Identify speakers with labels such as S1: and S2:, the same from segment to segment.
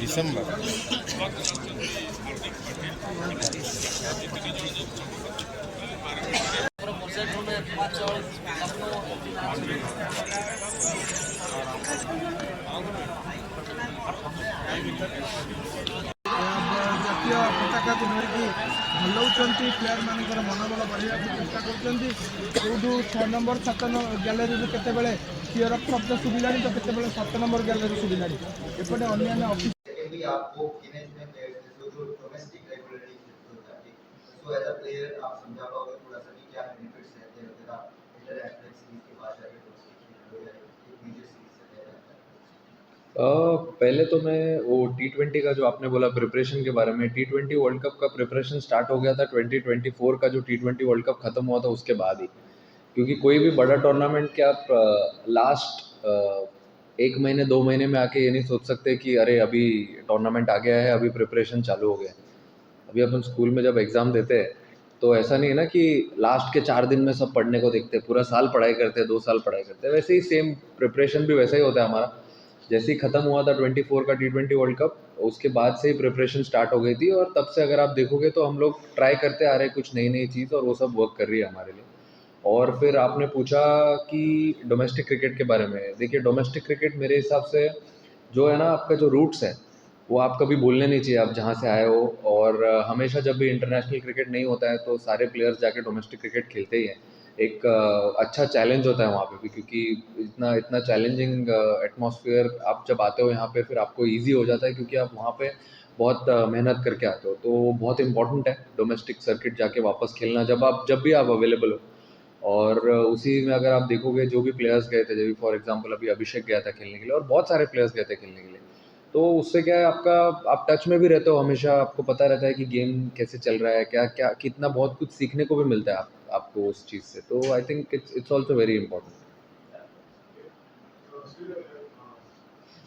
S1: December
S2: ଜାତୀୟ ପତାକାକୁ ଧରିକି ହଲାଉଛନ୍ତି ପ୍ଲେୟାର ମାନଙ୍କର ମନୋବଳ ବଢ଼ାଇବାକୁ ଚେଷ୍ଟା କରୁଛନ୍ତି। କେଉଁଠୁ 6 ନମ୍ବର 7 ଗ୍ୟାଲେରୀରୁ କେତେବେଳେ କ୍ଲିୟର ଅଫ୍ ଶବ୍ଦ ଶୁଭିଲାଣି ତ କେତେବେଳେ 7 ନମ୍ବର ଗ୍ୟାଲେରୀ ଶୁଭିଲାଣି। ଏପଟେ ଅନ୍ୟାନ୍ୟ ଅଫିସ
S3: आपको मैनेजमेंट जो डोमेस्टिक रेगुलेटरी होता है, तो एज अ प्लेयर आप समझा पाओगे थोड़ा सा कि क्या बेनिफिट्स रहते हैं अगर आप इंटरनेशनल सीरीज के बाद जाके डोमेस्टिक खेल रहे हो या एक मेजर सीरीज से रह जाता है।
S4: पहले तो मैं वो T20 का जो आपने बोला प्रिपरेशन के बारे में, T20 वर्ल्ड कप का प्रिपरेशन स्टार्ट हो गया था 2024 का जो T20 वर्ल्ड कप ख़त्म हुआ था उसके बाद ही। क्योंकि कोई भी बड़ा टूर्नामेंट के आप लास्ट 1 महीने 2 महीने में आके ये नहीं सोच सकते कि अरे अभी टूर्नामेंट आ गया है, अभी प्रिपरेशन चालू हो गया है। अभी अपन स्कूल में जब एग्ज़ाम देते हैं तो ऐसा नहीं है ना कि लास्ट के 4 दिन में सब पढ़ने को देखते हैं, पूरा साल पढ़ाई करते हैं, 2 साल पढ़ाई करते हैं। वैसे ही सेम प्रिपरेशन भी वैसा ही होता है हमारा। जैसे ही ख़त्म हुआ था 24 का T20 वर्ल्ड कप, उसके बाद से ही प्रिपरेशन स्टार्ट हो गई थी और तब से अगर आप देखोगे तो हम लोग ट्राई करते आ रहे हैं कुछ नई नई चीज़ और वो सब वर्क कर रही है हमारे लिए। और फिर आपने पूछा कि डोमेस्टिक क्रिकेट के बारे में। देखिए डोमेस्टिक क्रिकेट मेरे हिसाब से जो है ना, आपका जो रूट्स है वो आप कभी भूलने नहीं चाहिए, आप जहाँ से आए हो। और हमेशा जब भी इंटरनेशनल क्रिकेट नहीं होता है तो सारे प्लेयर्स जाके डोमेस्टिक क्रिकेट खेलते ही हैं। एक अच्छा चैलेंज होता है वहाँ पे भी, क्योंकि इतना इतना चैलेंजिंग एटमॉस्फेयर आप जब आते हो यहाँ पे फिर आपको इजी हो जाता है, क्योंकि आप वहाँ पे बहुत मेहनत करके आते हो। तो वो बहुत इंपॉर्टेंट है डोमेस्टिक सर्किट जाके वापस खेलना, जब भी आप अवेलेबल हो। और उसी में अगर आप देखोगे जो भी प्लेयर्स गए थे, जैसे फॉर एग्जांपल अभी अभिषेक गया था खेलने के लिए और बहुत सारे प्लेयर्स गए थे खेलने के लिए, तो उससे क्या है आपका, आप टच में भी रहते हो हमेशा, आपको पता रहता है कि गेम कैसे चल रहा है, क्या क्या कितना, बहुत कुछ सीखने को भी मिलता है आपको उस चीज़ से। तो I think it's also very important.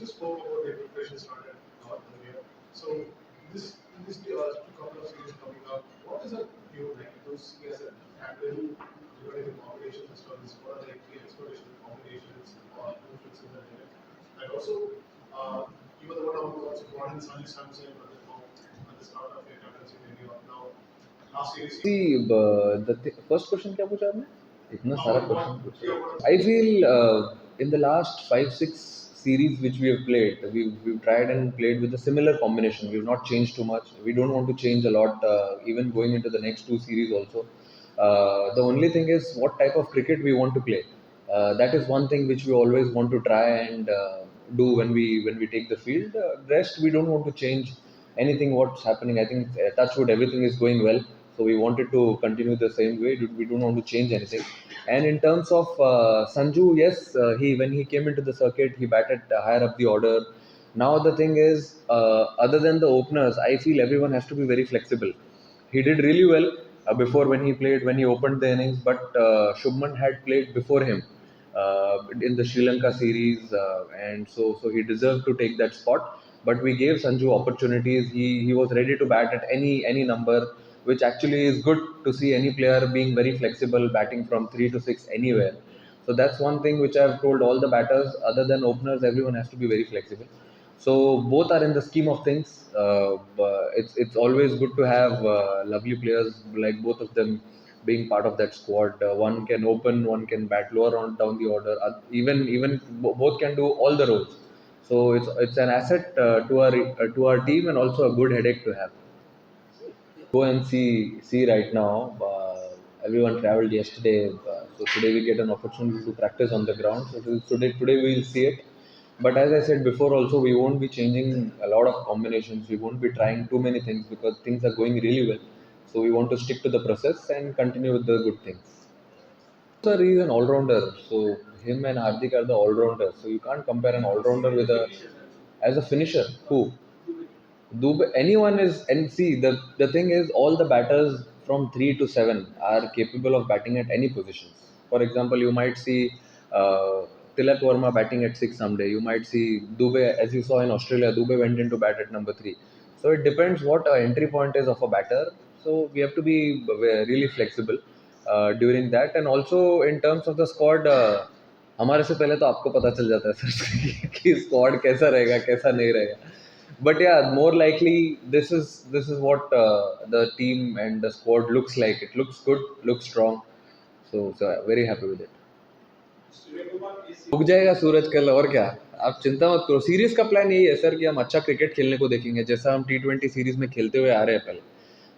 S5: Just spoke about the preparation started earlier. So this couple of series coming up, what is a view like to see as a captain regarding the combinations as well as what are the expectation combinations or influences that they have? And also, you were the one who also brought in Sanju Samson at the start of your captaincy maybe now last series.
S4: See, first question क्या पूछा आपने? इतना सारा question पूछा। I feel in the last 5-6 series which we have played, we've tried and played with a similar combination. We've not changed too much. We don't want to change a lot, even going into the next 2 series also. The only thing is what type of cricket we want to play. That is one thing which we always want to try and do when we take the field. Rest we don't want to change anything what's happening. I think touch wood everything is going well. So we wanted to continue the same way. We don't want to change anything. And in terms of Sanju, yes, he when he came into the circuit, he batted higher up the order. Now the thing is, other than the openers, I feel everyone has to be very flexible. He did really well before when he opened the innings, but Shubman had played before him in the Sri Lanka series, and so he deserved to take that spot. But we gave Sanju opportunities. He was ready to bat at any number, which actually is good to see any player being very flexible, batting from 3 to 6 anywhere. So that's one thing which I've told all the batters. Other than openers, everyone has to be very flexible. So both are in the scheme of things. It's always good to have lovely players like both of them being part of that squad. One can open, one can bat lower on down the order. Both can do all the roles. So it's an asset to our team and also a good headache to have. Go and see right now. Everyone traveled yesterday, so today we get an opportunity to practice on the ground. So today we will see it. But as I said before, also we won't be changing a lot of combinations. We won't be trying too many things because things are going really well. So we want to stick to the process and continue with the good things. Sir, he's an all-rounder. So him and Hardik are the all-rounders. So you can't compare an all-rounder with as a finisher. Who? Dubey, anyone is, and see the thing is, all the batters from 3 to 7 are capable of batting at any positions. For example, you might see Tilak Verma batting at 6 someday. You might see Dubey, as you saw in Australia, Dubey went into bat at number 3. So it depends what entry point is of a batter. So we have to be really flexible during that. And also in terms of the squad, हमारे से पहले तो आपको पता चल जाता है sir कि स्क्वाड कैसा रहेगा कैसा नहीं रहेगा. But yeah, more likely this is what the team and the squad looks like. It looks good, looks strong. So very happy with it. उग जाएगा सूरज कल, और क्या. आप चिंता मत करो. सीरीज का प्लान यही है सर कि हम अच्छा क्रिकेट खेलने को देखेंगे, जैसा हम T20 सीरीज में खेलते हुए आ रहे हैं पहले.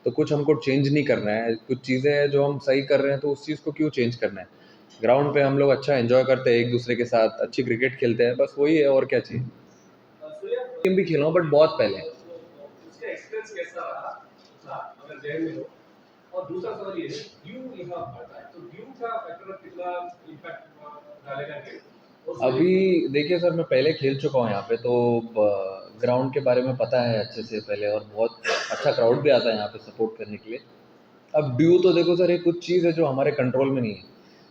S4: तो कुछ हमको चेंज नहीं करना है. कुछ चीज़ें हैं जो हम सही कर रहे हैं, तो उस चीज़ को क्यों चेंज करना है. ग्राउंड पे हम लोग अच्छा एंजॉय करते हैं, एक दूसरे के साथ अच्छी क्रिकेट खेलते हैं, बस वही है, और क्या चाहिए. गेम भी खेला हूँ बट बहुत पहले.
S5: उसका एक्सपीरियंस कैसा रहा अगर जय में हो. और दूसरा सवाल ये है, ड्यू यहाँ आता है, तो ड्यू का फैक्टर कितना इम्पैक्ट डालेगा गेम.
S4: अभी देखिए सर, मैं पहले खेल चुका हूँ यहाँ पे, तो ग्राउंड के बारे में पता है अच्छे से पहले, और बहुत अच्छा क्राउड भी आता है यहाँ पे सपोर्ट करने के लिए. अब ड्यू तो देखो सर, एक कुछ चीज़ है जो हमारे कंट्रोल में नहीं है.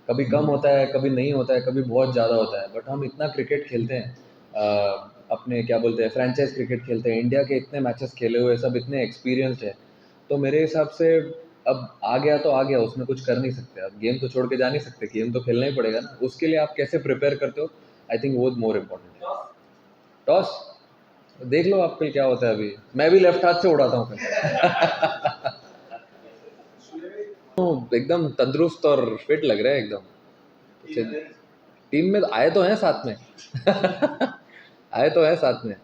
S4: कभी कम होता है, कभी नहीं होता है, कभी बहुत ज़्यादा होता है. बट हम इतना क्रिकेट खेलते हैं, अपने क्या बोलते हैं, फ्रेंचाइज क्रिकेट खेलते हैं, इंडिया के इतने मैचेस खेले हुए, सब इतने एक्सपीरियंस्ड है. तो मेरे हिसाब से अब आ गया तो आ गया, उसमें कुछ कर नहीं सकते. अब गेम तो छोड़ के जा नहीं सकते, गेम तो खेलना ही पड़ेगा ना. उसके लिए आप कैसे प्रिपेयर करते हो, आई थिंक वो मोर इम्पोर्टेंट है. टॉस देख लो आप कल क्या होता है. अभी मैं भी लेफ्ट हाथ से उड़ाता हूँ कल. तो एकदम तंदुरुस्त और फिट लग रहा है एकदम. टीम में आए तो हैं साथ में. आए तो हैं साथ में.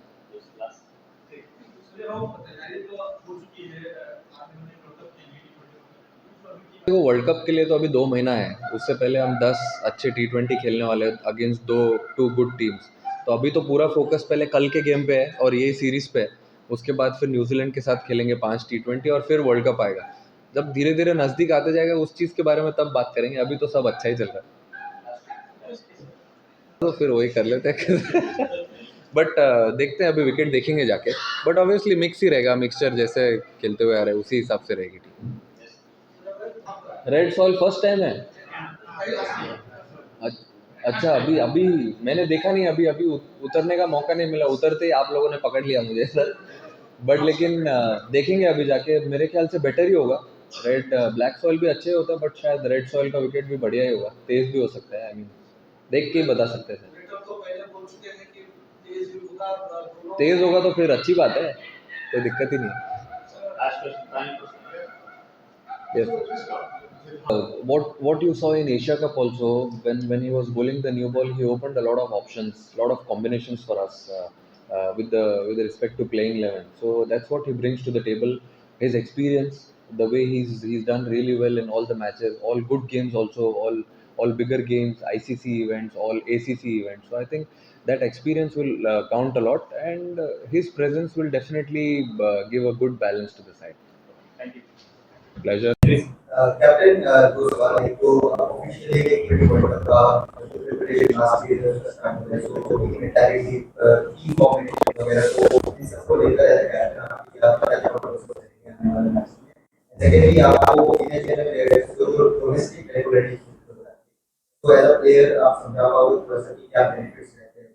S4: देखो वर्ल्ड कप के लिए तो अभी 2 महीना है. उससे पहले हम 10 अच्छे T20 खेलने वाले हैं अगेंस्ट टू गुड टीम्स. तो अभी तो पूरा फोकस पहले कल के गेम पे है और यही सीरीज पे है. उसके बाद फिर न्यूजीलैंड के साथ खेलेंगे 5 T20 और फिर वर्ल्ड कप आएगा. जब धीरे धीरे नज़दीक आते जाएगा उस चीज़ के बारे में तब बात करेंगे. अभी तो सब अच्छा ही चल रहा है, तो फिर वही कर लेते हैं. बट देखते हैं, अभी विकेट देखेंगे जाके. बट ऑब्वियसली मिक्स ही रहेगा, मिक्सचर जैसे खेलते हुए आ रहे हैं उसी हिसाब से रहेगी team. Red soil first time है. अच्छा, अभी मैंने देखा नहीं. अभी उतरने का मौका नहीं मिला. उतरते ही आप लोगों ने पकड़ लिया मुझे सर. बट लेकिन देखेंगे अभी जाके. मेरे ख्याल से बेटर ही होगा. रेड ब्लैक सॉइल भी अच्छे होता है, बट शायद रेड सॉइल का विकेट भी बढ़िया ही होगा. तेज़ भी हो सकता है. आई मीन देख के ही बता सकते हैं. तेज़ होगा तो फिर अच्छी बात है, कोई दिक्कत ही नहीं. Yes. What you saw in Asia Cup also, when he was bowling the new ball, he opened a lot of options, lot of combinations for us with respect to playing 11. So that's what he brings to the table. His experience, the way he's done really well in all the matches, all good games also, all bigger games, ICC events, all ACC events. So I think that experience will count a lot, and his presence will definitely give a good balance to the side.
S5: Thank you.
S4: Pleasure.
S3: Captain दो सवाल. एक तो officially एक world cup का preparation last year start हो गया, तो mentality की कॉम्बिनेशन वगैरह तो इस सबको लेकर क्या प्रोसेस है. सेकेंडली आपको इनिशिएटिव जो डोमेस्टिक रेगुलेटरी होता है, तो एज अ प्लेयर आप समझा पाओगे थोड़ा सा कि क्या बेनिफिट्स रहते हैं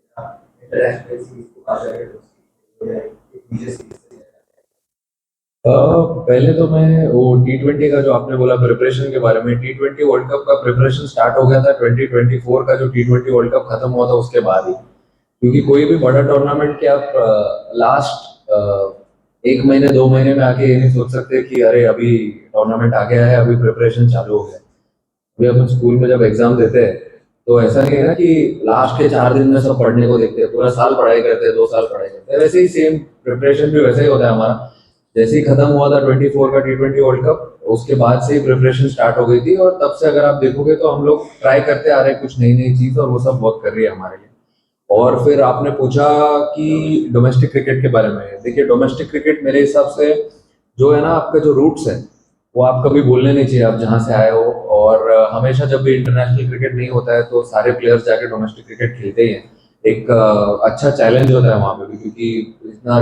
S3: इंटरनेशनल सीरीज को पास करके एक मेजर सीरीज.
S4: पहले तो मैं वो T20 का जो आपने बोला प्रिपरेशन के बारे में, T20 वर्ल्ड कप का प्रिपरेशन स्टार्ट हो गया था 2024 का जो T20 वर्ल्ड कप खत्म हुआ था उसके बाद ही. क्योंकि कोई भी बड़ा टूर्नामेंट के आप लास्ट 1 महीने 2 महीने में आके ये नहीं सोच सकते कि अरे अभी टूर्नामेंट आ गया है, अभी प्रिपरेशन चालू हो गया. अभी अपन स्कूल में जब एग्जाम देते हैं तो ऐसा नहीं है ना कि लास्ट के 4 दिन में सब पढ़ने को देखते हैं, पूरा साल पढ़ाई करते हैं, 2 साल पढ़ाई करते हैं. वैसे ही सेम प्रिपरेशन भी वैसे ही होता है हमारा. जैसे ही खत्म हुआ था 24 का T20 वर्ल्ड कप, उसके बाद से ही प्रिपरेशन स्टार्ट हो गई थी. और तब से अगर आप देखोगे तो हम लोग ट्राई करते आ रहे हैं कुछ नई नई चीज़, और वो सब वर्क कर रही है हमारे लिए. और फिर आपने पूछा कि डोमेस्टिक क्रिकेट के बारे में. देखिए डोमेस्टिक क्रिकेट मेरे हिसाब से जो है ना, आपका जो रूट्स है वो आप कभी भूलने नहीं चाहिए, आप जहाँ से आए हो. और हमेशा जब भी इंटरनेशनल क्रिकेट नहीं होता है तो सारे प्लेयर्स जाके डोमेस्टिक क्रिकेट खेलते ही हैं. एक अच्छा चैलेंज होता है वहाँ पे भी, क्योंकि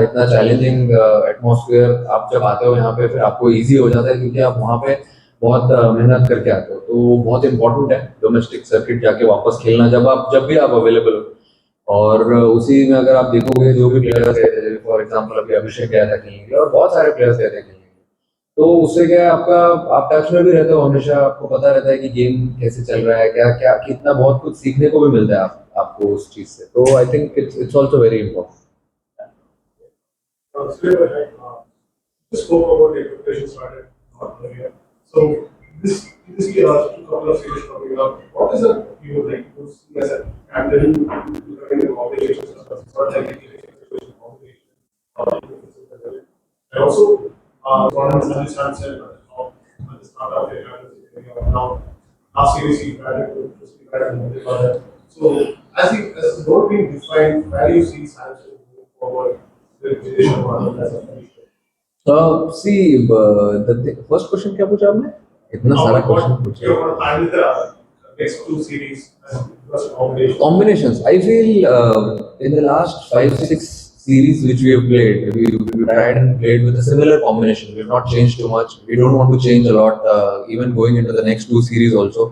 S4: इतना चैलेंजिंग एटमॉस्फेयर आप जब आते हो यहाँ पे, फिर आपको इजी हो जाता है क्योंकि आप वहाँ पे बहुत मेहनत करके आते हो, तो वो बहुत इंपॉर्टेंट है डोमेस्टिक सर्किट जाके वापस खेलना जब भी आप अवेलेबल हो। और उसी में अगर आप देखोगे जो भी प्लेयर्स गए थे, फॉर एग्जांपल अभी अभिषेक गया था खेलने के लिए और बहुत सारे प्लेयर्स गए थे खेलने के लिए, तो उससे क्या है आपका, आप टच में भी रहते हो हमेशा, आपको पता रहता है कि गेम कैसे चल रहा है, क्या क्या कितना, बहुत कुछ सीखने को भी मिलता है आपको उस चीज से। तो I think it's also very important.
S5: Surya, just spoke about the preparation started earlier. So this year, couple of series coming up. What is it you would like to see as a captain becoming a competition? What like competition? And also, Gordon Sanjay said at the start of the now last series he batted. So as the role being defined, where do you see Sanjay moving forward with Jay Sharma as a finisher?
S4: C first question क्या पूछा आपने? इतना सारा question पूछा।
S5: You're going to handle the next two series as combination.
S4: Combinations. I feel in the last 5-6 series which we have played, we tried and played with a similar combination. We have not changed too much. We don't want to change a lot, even going into the next two series also.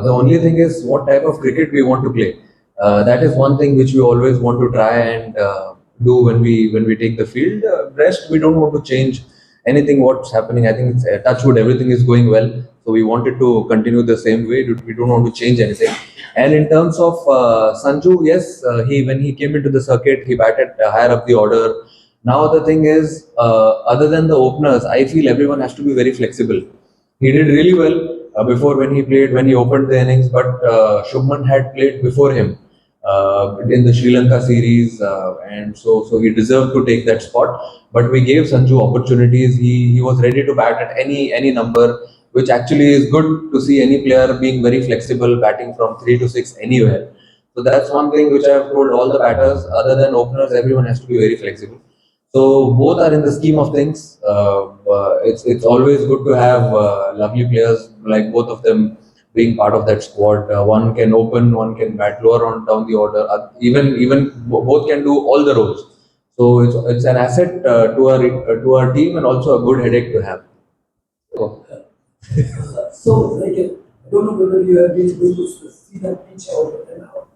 S4: The only thing is what type of cricket we want to play. That is one thing which we always want to try and do when we take the field. Rest we don't want to change anything what's happening. I think it's touch wood, everything is going well. So we wanted to continue the same way. We don't want to change anything. And in terms of Sanju, yes, he when he came into the circuit, he batted higher up the order. Now the thing is, other than the openers, I feel everyone has to be very flexible. He did really well before when he opened the innings, but Shubman had played before him in the Sri Lanka series, and so he deserved to take that spot. But we gave Sanju opportunities. He was ready to bat at any number, which actually is good to see any player being very flexible, batting from 3 to 6 anywhere. So that's one thing which I have told all the batters, other than openers, everyone has to be very flexible. So both are in the scheme of things. It's always good to have lovely players like both of them being part of that squad. One can open, one can bat lower on down the order. Both can do all the roles. So it's an asset to our team and also a good headache to have. So,
S6: So, like, I don't know whether you have been able to see that pitch out and how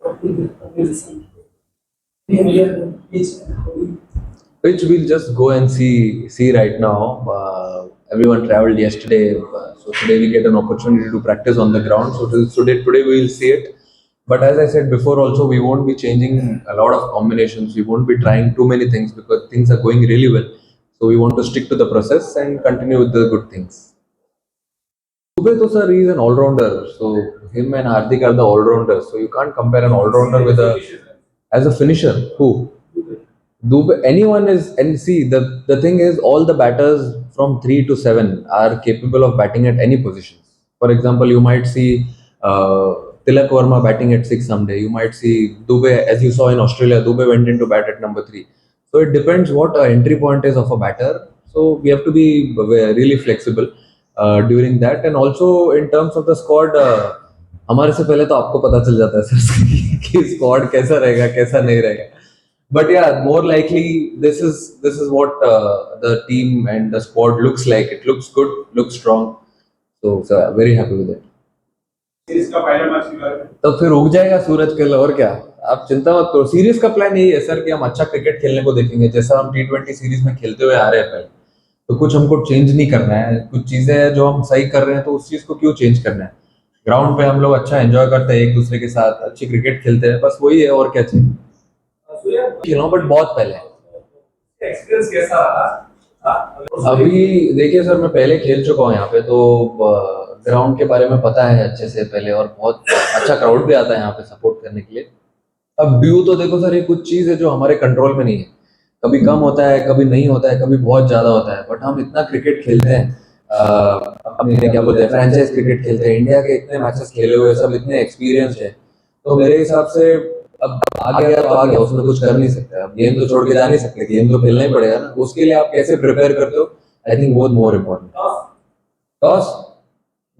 S6: what will be some the pitch and how we
S4: which we'll just go and see right now. Everyone traveled yesterday, so today we get an opportunity to practice on the ground. So today we will see it. But as I said before, also we won't be changing a lot of combinations. We won't be trying too many things because things are going really well. So we want to stick to the process and continue with the good things. Dubey to sir, he is an all-rounder. So him and Hardik are the all-rounders. So you can't compare an all-rounder with as a finisher. Who? Dubey, anyone is, and see the thing is, all the batters from 3 to 7 are capable of batting at any positions. For example, you might see Tilak Verma batting at 6 someday. You might see Dubey, as you saw in Australia, Dubey went into bat at number 3. So it depends what entry point is of a batter. So we have to be really flexible during that, and also in terms of the squad. हमारे से पहले तो आपको पता चल जाता है sir कि स्क्वाड कैसा रहेगा कैसा नहीं रहेगा. But yeah, more likely this is what the team and the squad looks like. It looks good, looks strong. So very happy with it.
S5: Series का पहला मैच निकाला
S4: तो फिर उग जाएगा सूरज कल, और क्या. आप चिंता मत करो. सीरीज का प्लान यही है सर कि हम अच्छा क्रिकेट खेलने को देखेंगे, जैसा हम T20 सीरीज में खेलते हुए आ रहे हैं पहले. तो कुछ हमको चेंज नहीं करना है. कुछ चीजें हैं जो हम सही कर रहे हैं, तो उस चीज को क्यों चेंज करना है. ग्राउंड पे हम लोग अच्छा एंजॉय करते हैं, एक दूसरे के साथ अच्छी क्रिकेट खेलते हैं, बस वही है, और क्या चाहिए. खेला बट बहुत पहले.
S5: एक्सपीरियंस कैसा रहा?
S4: अभी देखिए सर, मैं पहले खेल चुका हूँ यहाँ पे, तो ग्राउंड के बारे में पता है अच्छे से पहले, और बहुत अच्छा क्राउड भी आता है यहाँ पे सपोर्ट करने के लिए. अब ड्यू तो देखो सर, ये कुछ चीज़ है जो हमारे कंट्रोल में नहीं है. कभी कम होता है, कभी नहीं होता है, कभी बहुत ज़्यादा होता है. बट हम इतना क्रिकेट खेलते हैं, अपने क्या बोलते हैं, फ्रेंचाइज क्रिकेट खेलते हैं, इंडिया के इतने मैचेस खेले हुए, सब इतने एक्सपीरियंस्ड है. तो मेरे हिसाब से अब आ गया तो आ गया, उसमें कुछ कर नहीं सकते. अब गेम तो छोड़ के जा नहीं सकते, गेम तो खेलना ही पड़ेगा ना. उसके लिए आप कैसे प्रिपेयर करते हो, आई थिंक बहुत मोर इम्पोर्टेंट. टॉस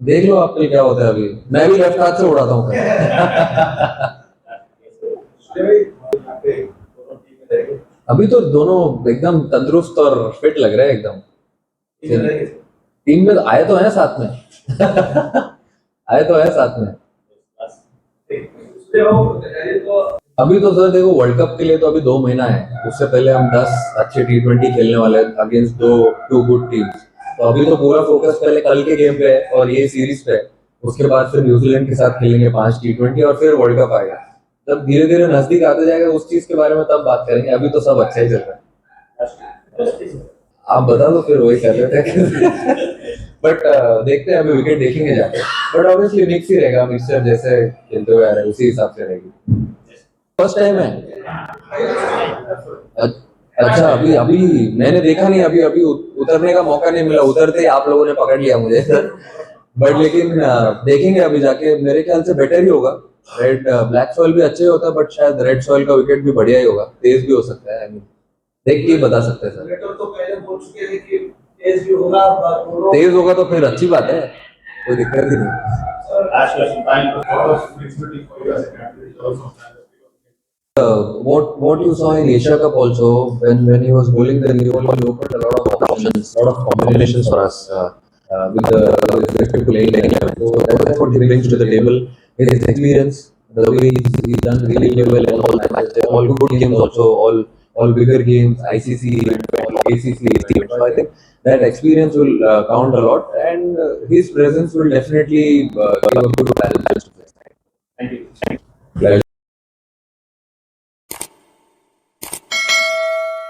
S4: देख लो आप क्या होता है. अभी मैं भी लेफ्ट हाथ से उड़ाता हूँ. अभी तो दोनों एकदम तंदुरुस्त और फिट लग रहे हैं एकदम. टीम में आए तो हैं साथ में आए तो हैं साथ में। अभी तो सर देखो वर्ल्ड कप के लिए तो अभी 2 महीना है, उससे पहले हम 10 अच्छे T20 खेलने वाले हैं अगेंस्ट टू गुड टीम्स। तो अभी तो पूरा फोकस पहले कल के गेम पे है और ये सीरीज पे है। उसके बाद फिर न्यूजीलैंड के साथ खेलेंगे 5 T20 और फिर वर्ल्ड कप आएगा। तब धीरे धीरे नजदीक आते जाएगा उस चीज के बारे में, तब बात करेंगे। अभी तो सब अच्छा ही चल रहा है। आप बता दो फिर वही कर रहे थे बट देखते हैं, अभी विकेट देखेंगे जाके। बट ऑब्वियसली मिक्स ही रहेगा, मिक्सचर जैसे खेलते हुए आ रहे हैं उसी हिसाब से रहेगी। फर्स्ट टाइम है। अच्छा, अभी अभी मैंने देखा नहीं, अभी अभी उतरने का मौका नहीं मिला, उतरते ही आप लोगों ने पकड़ लिया मुझे बट लेकिन देखेंगे अभी जाके। मेरे ख्याल से बेटर ही होगा। रेड ब्लैक सॉइल भी अच्छे होता है बट शायद रेड सॉइल का विकेट भी बढ़िया ही होगा, तेज भी हो सकता है। देख के ही बता सकते हैं सर।
S6: तो पहले बोल चुके हैं कि तेज भी होगा,
S4: तेज होगा तो फिर अच्छी बात है, कोई दिक्कत ही नहीं।
S5: Last question, time to lot of flexibility for you as a captain in terms of
S4: What you saw in Asia Cup also, when he was bowling, then he opened a lot of options, a lot of combinations for us with respect to playing 11. So that's what he brings to the table. His experience, the way he's done really well in all the matches, all good games also, all bigger games, ICC, all ACC. So I think that experience will count a lot, and his presence will definitely give a good balance.